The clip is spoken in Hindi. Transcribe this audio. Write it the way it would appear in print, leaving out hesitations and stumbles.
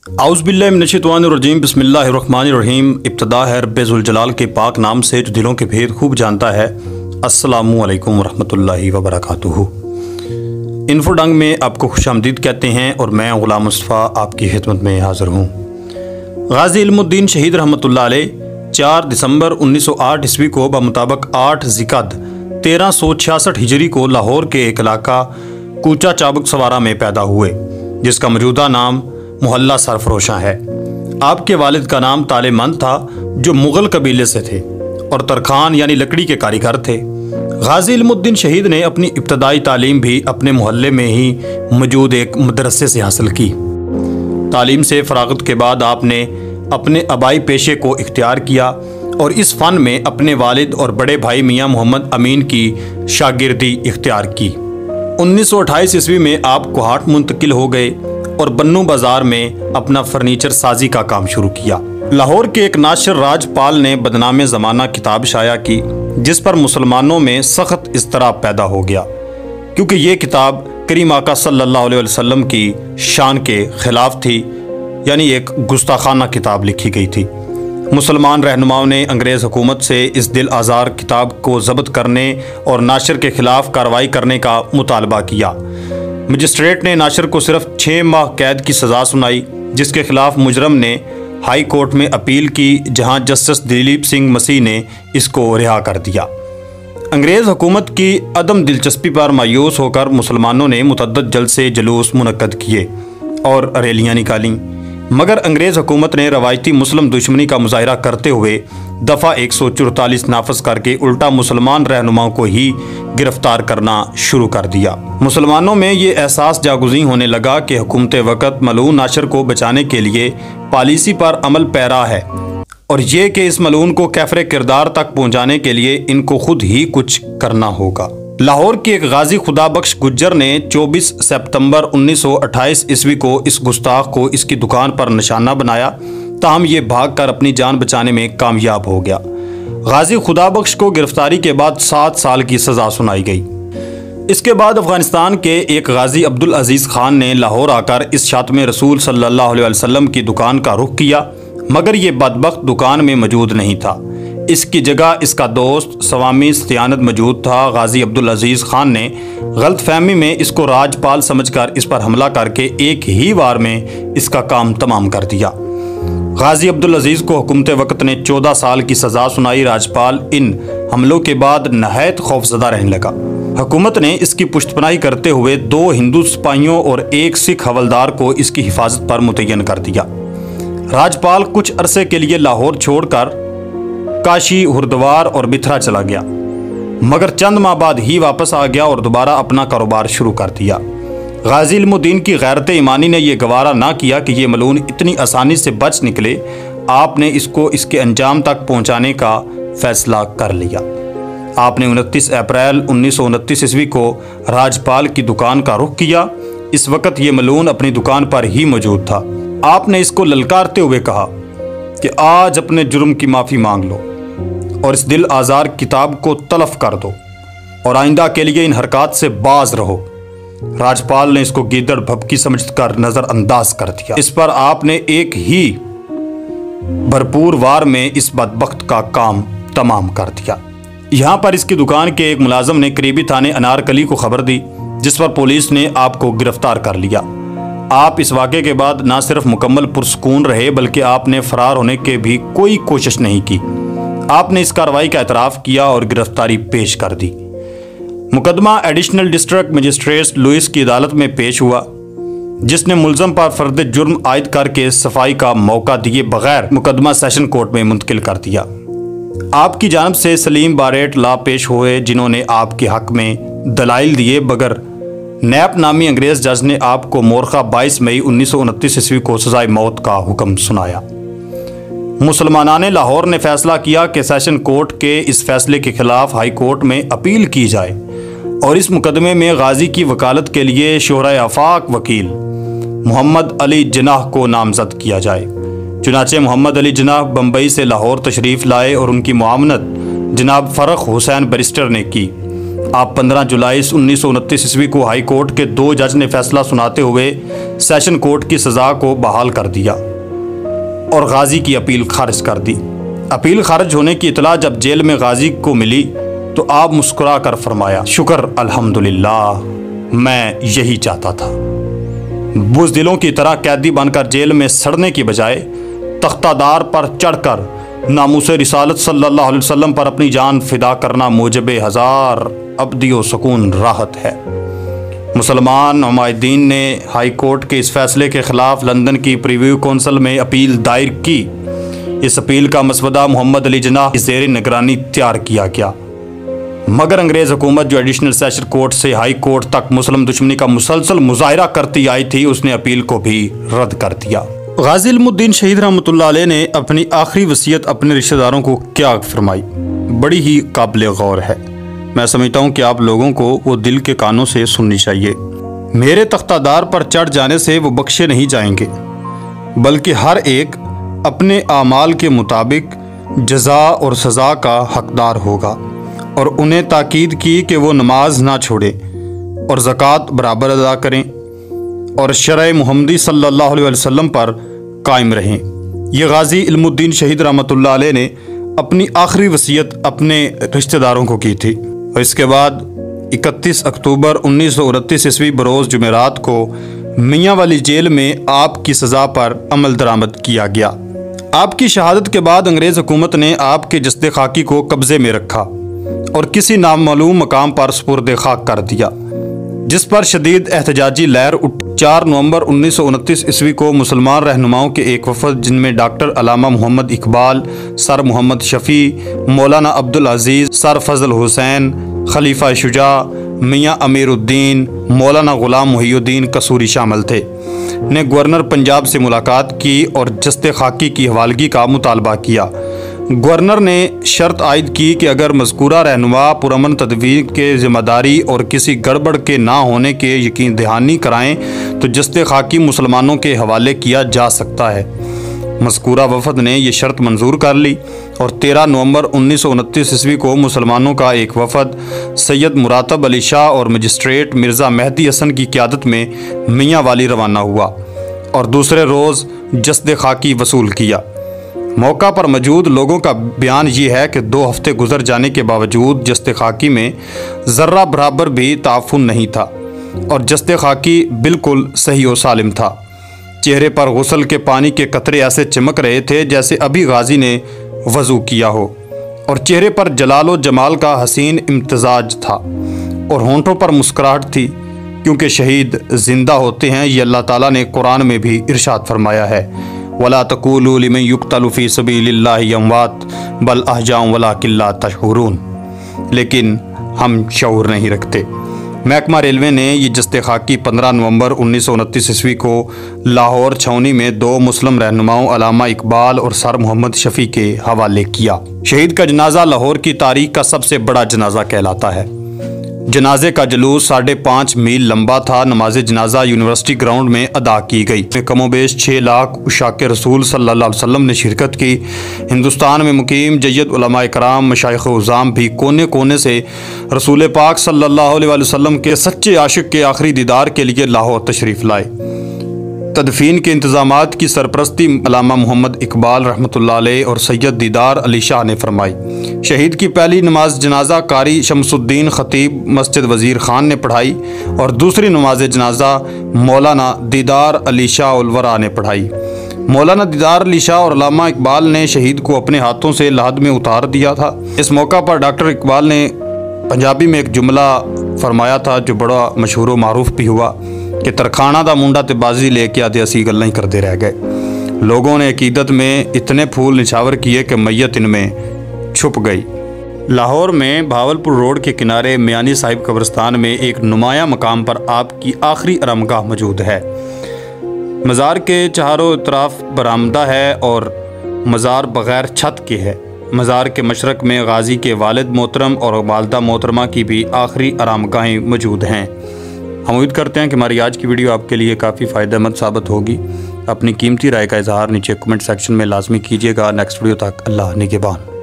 आउज़ुबिल्लाहि मिनश्शैतानिर्रजीम बिस्मिल्लाहिर्रहमानिर्रहीम। इब्तिदा है रब्बुल जलाल के पाक नाम से जो दिलों के भेद खूब जानता है। अस्सलामु अलैकुम रहमतुल्लाहि व बरकातुहू। इन्फोडंग में आपको खुशामदीद कहते हैं और मैं ग़ुलाम मुस्तफ़ा आपकी खिदमत में हाज़िर हूँ। गाज़ी इल्मुद्दीन शहीद रहमतुल्लाह अलैह 4 दिसंबर 1908 ईस्वी को बमुताबिक 8 ज़िक़द 1366 हिजरी को लाहौर के एक इलाका कूचा चाबुक सवारा में पैदा हुए, जिसका मौजूदा नाम मोहल्ला सरफरोशां है। आपके वालिद का नाम तालेमंद था, जो मुग़ल कबीले से थे और तरखान यानी लकड़ी के कारीगर थे। गाज़ी इल्मुद्दीन शहीद ने अपनी इब्तदाई तालीम भी अपने मोहल्ले में ही मौजूद एक मदरसे से हासिल की। तालीम से फ़राग़त के बाद आपने अपने आबाई पेशे को इख्तियार किया और इस फ़न में अपने वालिद और बड़े भाई मियाँ मोहम्मद अमीन की शागिर्दी इख्तियार की। 1928 ईस्वी में आप कोहाट मुंतकिल हो गए और बन्नू बाज़ार में अपना फर्नीचर साजी का काम शुरू किया। लाहौर के एक नाशिर राजपाल ने बदनामे ज़माना किताब शाया की, जिस पर मुसलमानों में सख्त इज़्तिराब पैदा हो गया, क्योंकि ये किताब करीम आका सल्लल्लाहु अलैहि वसल्लम की शान के ख़िलाफ़ थी, यानी एक गुस्ताखाना किताब लिखी गई थी। मुसलमान रहनुमाओं ने अंग्रेज़ हुकूमत से इस दिल आज़ार किताब को ज़ब्त करने और नाशिर के ख़िलाफ़ कार्रवाई करने का मुतालबा किया। मजिस्ट्रेट ने नाशिर को सिर्फ 6 माह कैद की सज़ा सुनाई, जिसके खिलाफ मुजरम ने हाई कोर्ट में अपील की, जहां जस्टिस दिलीप सिंह मसीह ने इसको रिहा कर दिया। अंग्रेज़ हुकूमत की अदम दिलचस्पी पर मायूस होकर मुसलमानों ने मुतअद्दिद जलसे जुलूस मुनक्कद किए और रैलियाँ निकालीं, मगर अंग्रेज़ हुकूमत ने रवायती मुस्लिम दुश्मनी का मुजाहरा करते हुए दफ़ा 144 नाफज करके उल्टा मुसलमान रहनुमाओं को ही गिरफ्तार करना शुरू कर दिया। मुसलमानों में ये एहसास जागुज़ी होने लगा कि हुकूमत वक़्त मलून नाशिर को बचाने के लिए पॉलिसी पर अमल पैरा है, और ये कि इस मलून को कैफरे किरदार तक पहुँचाने के लिए इनको खुद ही कुछ करना होगा। लाहौर के एक गाजी खुदाबख्श गुज्जर ने 24 सितंबर 1928 ईस्वी को इस गुस्ताख को इसकी दुकान पर निशाना बनाया, ताहम ये भागकर अपनी जान बचाने में कामयाब हो गया। गाजी खुदाबख्श को गिरफ्तारी के बाद 7 साल की सज़ा सुनाई गई। इसके बाद अफ़गानिस्तान के एक गाजी अब्दुल अजीज़ खान ने लाहौर आकर इस शातमे रसूल सल्लल्लाहु अलैहि वसल्लम की दुकान का रुख किया, मगर ये बदबख्त दुकान में मौजूद नहीं था। इसकी जगह इसका दोस्त सवामी सतियानत मौजूद था। गाजी अब्दुल अजीज़ खान ने गलतफहमी में इसको राजपाल समझकर इस पर हमला करके एक ही वार में इसका काम तमाम कर दिया। गाजी अब्दुल अजीज़ को हुकूमत वक़्त ने 14 साल की सज़ा सुनाई। राजपाल इन हमलों के बाद नहायत खौफज़दा रहने लगा। हुकूमत ने इसकी पुश्तपनाही करते हुए 2 हिंदू सिपाहियों और 1 सिख हवलदार को इसकी हिफाजत पर मुतय्यन कर दिया। राजपाल कुछ अरसे के लिए लाहौर छोड़कर काशी, हुरद्वार और बिथरा चला गया, मगर चंद माह बाद ही वापस आ गया और दोबारा अपना कारोबार शुरू कर दिया। गाज़ी इल्मुद्दीन की गैरत ईमानी ने यह गवारा ना किया कि ये मलून इतनी आसानी से बच निकले। आपने इसको इसके अंजाम तक पहुंचाने का फैसला कर लिया। आपने 29 अप्रैल 1929 ईस्वी को राजपाल की दुकान का रुख किया। इस वक्त ये मलून अपनी दुकान पर ही मौजूद था। आपने इसको ललकारते हुए कहा कि आज अपने जुर्म की माफ़ी मांग लो और इस दिल आज़ार किताब को तलफ कर दो और आइंदा के लिए इन हरकत से बाज रहो। राजपाल ने इसको गीदड़ भभकी समझकर नज़रअंदाज कर दिया। इस पर आपने एक ही भरपूर वार में इस बदबख्त का काम तमाम कर दिया। यहाँ पर इसकी दुकान के एक मुलाजम ने करीबी थाने अनारकली को खबर दी, जिस पर पुलिस ने आपको गिरफ्तार कर लिया। आप इस वाक़े के बाद ना सिर्फ मुकम्मल पुरसकून रहे, बल्कि आपने फ़रार होने की भी कोई कोशिश नहीं की। आपने इस कार्रवाई का एतराफ़ किया और गिरफ्तारी पेश कर दी। मुकदमा एडिशनल डिस्ट्रिक्ट मजिस्ट्रेट लुइस की अदालत में पेश हुआ, जिसने मुलज़म पर फ़र्द जुर्म आयद करके सफाई का मौका दिए बगैर मुकदमा सेशन कोर्ट में मुंतकिल कर दिया। आपकी जानब से सलीम बारेट ला पेश हुए, जिन्होंने आपके हक़ में दलाइल दिए, मगर नैप नामी अंग्रेज़ जज ने आपको मोरखा 22 मई 1929 ईस्वी को सज़ाए मौत का हुक्म सुनाया। मुसलमानाने लाहौर ने फैसला किया कि सेशन कोर्ट के इस फैसले के खिलाफ हाई कोर्ट में अपील की जाए और इस मुकदमे में गाजी की वकालत के लिए शोहरा आफाक वकील मोहम्मद अली जिनाह को नामजद किया जाए। चुनाचे मोहम्मद अली जिनाह बम्बई से लाहौर तशरीफ़ लाए और उनकी मुआवनत जनाब फ़र्रुख हुसैन बैरिस्टर ने की। आप 15 जुलाई 1929 ईस्वी को हाई कोर्ट के 2 जज ने फैसला सुनाते हुए सेशन कोर्ट की सज़ा को बहाल कर दिया और गाजी की अपील खारिज कर दी। अपील खारिज होने की इतला जब जेल में गाजी को मिली तो आप मुस्कुरा कर फरमाया, शुक्र अल्हम्दुलिल्लाह, मैं यही चाहता था। बुज़दिलों की तरह कैदी बनकर जेल में सड़ने की बजाय तख्तादार पर चढ़कर नामूसे रिसालत सल्लल्लाहु अलैहि वसल्लम पर अपनी जान फिदा करना मुजबे हज़ार अब्दी व सुकून राहत है। मुसलमान हमायदीन ने हाई कोर्ट के इस फैसले के ख़िलाफ़ लंदन की प्रीव्यू कौंसिल में अपील दायर की। इस अपील का मसवदा मोहम्मद अली जिन्नाह की ज़ेर निगरानी तैयार किया गया, मगर अंग्रेज़ हुकूमत जो एडिशनल सेशन कोर्ट से हाई कोर्ट तक मुस्लिम दुश्मनी का मुसलसल मुजाहिरा करती आई थी, उसने अपील को भी रद्द कर दिया। गाजी इल्मुद्दीन शहीद रहमतुल्लाह अलैह ने अपनी आखिरी वसीयत अपने रिश्तेदारों को क्या फरमाई, बड़ी ही काबिल गौर है। मैं समझता हूँ कि आप लोगों को वो दिल के कानों से सुननी चाहिए। मेरे तख्तादार पर चढ़ जाने से वो बख्शे नहीं जाएंगे, बल्कि हर एक अपने आमाल के मुताबिक जज़ा और सज़ा का हकदार होगा। और उन्हें ताकीद की कि वो नमाज ना छोड़ें और ज़कात बराबर अदा करें और शरअ मुहम्मदी सल्लल्लाहु अलैहि वसल्लम पर कायम रहें। ये गाजी इल्मुद्दीन शहीद रहमतुल्लाह अलैह ने अपनी आखिरी वसीयत अपने रिश्तेदारों को की थी। और इसके बाद 31 अक्टूबर 1929 ईस्वी बरोज़ जुमेरात को मियाँ वाली जेल में आपकी सज़ा पर अमल दरामद किया गया। आपकी शहादत के बाद अंग्रेज़ हुकूमत ने आपके जस्द खाकी को कब्ज़े में रखा और किसी नामालूम मकाम पर सुपुर्द खाक कर दिया, जिस पर शदीद एहतजाजी लहर उठ 4 नवंबर 1929 ईस्वी को मुसलमान रहनुमाओं के एक वफद, जिनमें डॉक्टर अलामा मोहम्मद इकबाल, सर मोहम्मद शफ़ी, मौलाना अब्दुल अजीज़, सर फजल हुसैन, खलीफा शुजा, मियाँ अमीरुद्दीन, मौलाना ग़ुलाम मुहियुद्दीन कसूरी शामिल थे, ने गवर्नर पंजाब से मुलाकात की और जस्ते खाकी की हवालगी का मुतालबा किया। गवर्नर ने शर्त आयद की कि अगर मज़कूरा रहनुमा पुरअमन तदबीर के ज़िम्मेदारी और किसी गड़बड़ के ना होने के यकीन दहानी कराएं तो जस्ते खाकी मुसलमानों के हवाले किया जा सकता है। मज़कूरा वफद ने यह शर्त मंजूर कर ली और 13 नवंबर 1929 ईस्वी को मुसलमानों का एक वफद सैयद मुरातब अली शाह और मजिस्ट्रेट मिर्ज़ा मेहदी हसन की क़यादत में मियाँ वाली रवाना हुआ और दूसरे रोज़ जस्द खाकी वसूल किया। मौका पर मौजूद लोगों का बयान ये है कि 2 हफ्ते गुजर जाने के बावजूद जस्ते खाकी में ज़र्रा बराबर भी ताफुन नहीं था और जस्ते खाकी बिल्कुल सही व सालिम था। चेहरे पर गुस्ल के पानी के कतरे ऐसे चमक रहे थे जैसे अभी गाजी ने वज़ू किया हो और चेहरे पर जलाल व जमाल का हसीन इम्तजाज था और होंठों पर मुस्कुराहट थी, क्योंकि शहीद ज़िंदा होते हैं। ये अल्लाह ताला ने कुरान में भी इरशाद फरमाया है, वला तक़ूलू लिमन युक़्तलु फ़ी सबीलिल्लाहि अमवात बल अहयाउन वलाकिन ला तशऊरून। लेकिन हम शऊर नहीं रखते। महकमा रेलवे ने ये जस्ते खाकी 15 नवंबर 1929 ईस्वी को लाहौर छावनी में 2 मुस्लिम रहनुमाओं अलामा इकबाल और सर मोहम्मद शफ़ी के हवाले किया। शहीद का जनाजा लाहौर की तारीख का सबसे बड़ा जनाजा कहलाता है। जनाजे का जुलूस 5.5 मील लंबा था। नमाज जनाजा यूनिवर्सिटी ग्राउंड में अदा की गई। कमोबेश 6 लाख उशाक रसूल सल्लल्लाहु अलैहि वसल्लम ने शिरकत की। हिंदुस्तान में मुकीम जय्यद उलमा इकराम मशाइख उज़ाम भी कोने कोने से रसूल पाक सल्लल्लाहु अलैहि वसल्लम के सच्चे आशिक के आखिरी दीदार के लिए लाहौर तशरीफ़ लाए। तदफीन के इंतज़ामात की सरपरस्ती अल्लामा मोहम्मद इकबाल रहमतुल्लाह अलैह और सैयद दीदार अली शाह ने फरमाई। शहीद की पहली नमाज जनाजा कारी शमसुद्दीन खतीब मस्जिद वज़ीर ख़ान ने पढ़ाई और दूसरी नमाज जनाजा मौलाना दीदार अली शाह उल वरा ने पढ़ाई। मौलाना दीदार अली शाह और अल्लामा इकबाल ने शहीद को अपने हाथों से lahad में उतार दिया था। इस मौका पर डॉक्टर इकबाल ने पंजाबी में एक जुमला फरमाया था जो बड़ा मशहूर व मारूफ भी हुआ कि तरखाना दा मुंडा ते बाजी लेके आते असी गल्लां ही करते रह गए। लोगों ने अकीदत में इतने फूल निछावर किए कि मैयत इनमें छुप गई। लाहौर में भावलपुर रोड के किनारे मियानी साहिब कब्रिस्तान में एक नुमाया मकाम पर आपकी आखिरी आरामगाह मौजूद है। मज़ार के चारों तरफ बरामदा है और मज़ार बग़ैर छत के है। मज़ार के मशरक़ में गाजी के वालिद मोहतरम और वालदा मोहतरमा की भी आखिरी आरामगाहें मौजूद हैं। हम उम्मीद करते हैं कि हमारी आज की वीडियो आपके लिए काफ़ी फ़ायदेमंद साबित होगी। अपनी कीमती राय का इजहार नीचे कमेंट सेक्शन में लाजमी कीजिएगा। नेक्स्ट वीडियो तक अल्लाह निगहबान।